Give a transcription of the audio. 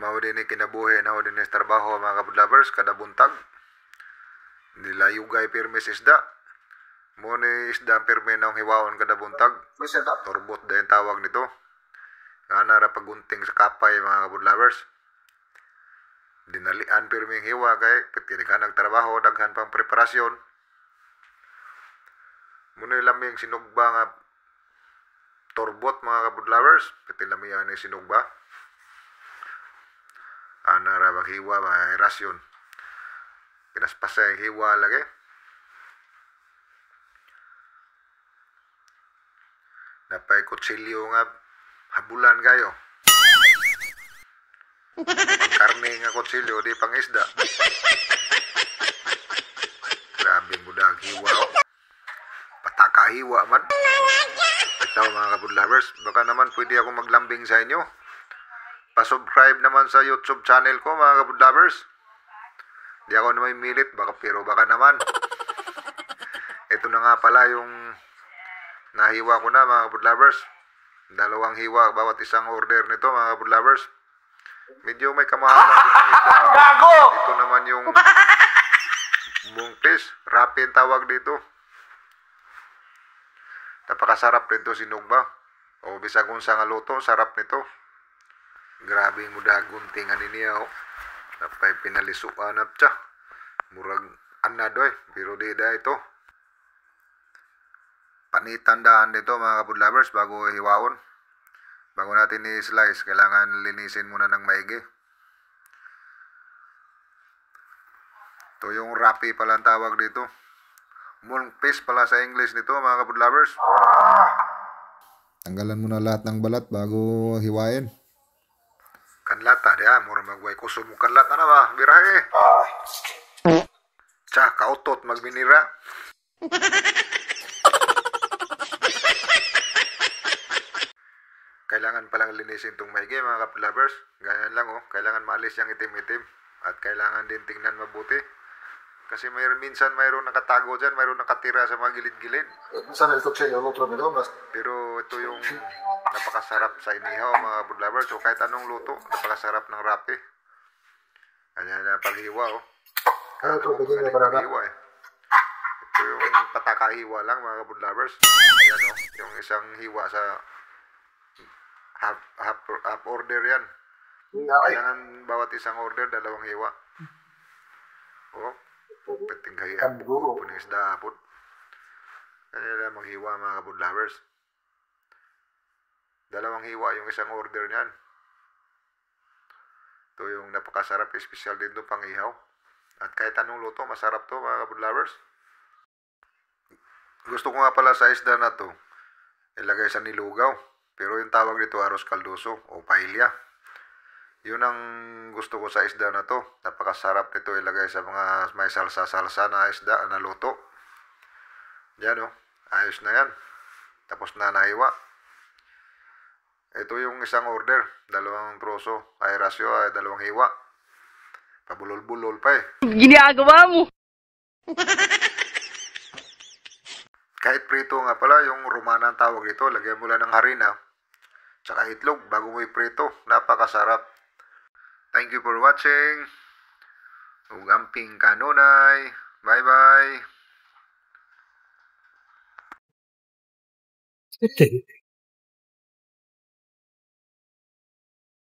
Mao din ni kinabuhi na din ni trabaho mga kabudlovers kada buntag. Nilayugay pirmi sa isda. Mo ni isda pirmi na hiwaon kada buntag. Torbot din tawag nito. Nga nara pagunting sa kapay mga kabudlovers. Dinalian pirmi hiwa kay pati ka nagtrabaho daghan pang preparasyon. Muna laming sinugba nga torbot mga kabudlovers. Pati lamihan ni sinugba. Anara maghiwa mga rasyon. Pinaspasa yung hiwa lagi. Napay kutsilyo nga habulan kayo. Karne nga kutsilyo di pang isda. Grabe mo dag hiwa. Pataka hiwa man. Ito mga kabudlovers, baka naman pwede ako maglambing sa inyo. Pa-subscribe naman sa YouTube channel ko mga kabudlovers. Di ako naman milit, pero baka naman. Ito na nga pala yung nahiwa ko na mga kabudlovers. 2 hiwa bawat isang order nito mga kabudlovers. Medyo may kamahalan ditong isda. Dito naman yung mungkis, rapin tawag dito. Napakasarap nito sinugba. O bisag unsa nga luto, sarap nito. Grabe mo daguntingan niya oh. Napay pinalisuan na siya. Murag anadoy, pero di da ito. Panitandaan dito mga kabudlovers bago hiwaon. Bago natin i-slice, kailangan linisin muna ng maigi. Ito yung rapi pala ang tawag dito. Mungkis pala sa English nito mga kabudlovers. Tanggalan muna lahat ng balat bago hiwain. Kanlata dia, mura magway kusog mo kanlata na ba? Birahe. Tsa, kautot magbinira. Kailangan palang linisin itong maigi mga kabudlovers. Ganyan lang oh, kailangan maalis yung itim-itim. At kailangan din tingnan mabuti. Kasi minsan mayroong nakatago dyan, mayroong nakatira sa mga gilid-gilid. Pero ito yung napakasarap sa inihaw mga kabudlovers. So kahit anong luto, napakasarap ng rapi. Ganyan na paghiwa oh. Paghiwa eh. Ito yung patakahiwa lang mga kabudlovers. Ayan oh, yung isang hiwa sa half order yan. Kailangan bawat isang order 2 hiwa. Oh, peting kaya puning isda hapon. Kaya na maghiwa mga kabudlovers. 2 hiwa yung isang order niyan. Ito yung napakasarap, espesyal din ito pang ihaw. At kahit anong luto, masarap to mga kabudlovers. Gusto ko nga pala sa isda na to ilagay sa nilugaw. Pero yung tawag dito aros kaldoso o paella. Yun ang gusto ko sa isda na to. Napakasarap nito ilagay sa mga may salsa-salsa na isda na luto. Yan o. Ayos na yan. Tapos na nahiwa. Ito yung isang order. 2 troso. Ay rasyo ay 2 hiwa. Pabulol-bulol pa eh. Ginagawa mo. Kahit prito nga pala, yung romana ang tawag dito. Lagyan mo lang ng harina. Tsaka itlog bago mo iprito. Napakasarap. Thank you for watching. Ugamping kanunay. Bye-bye.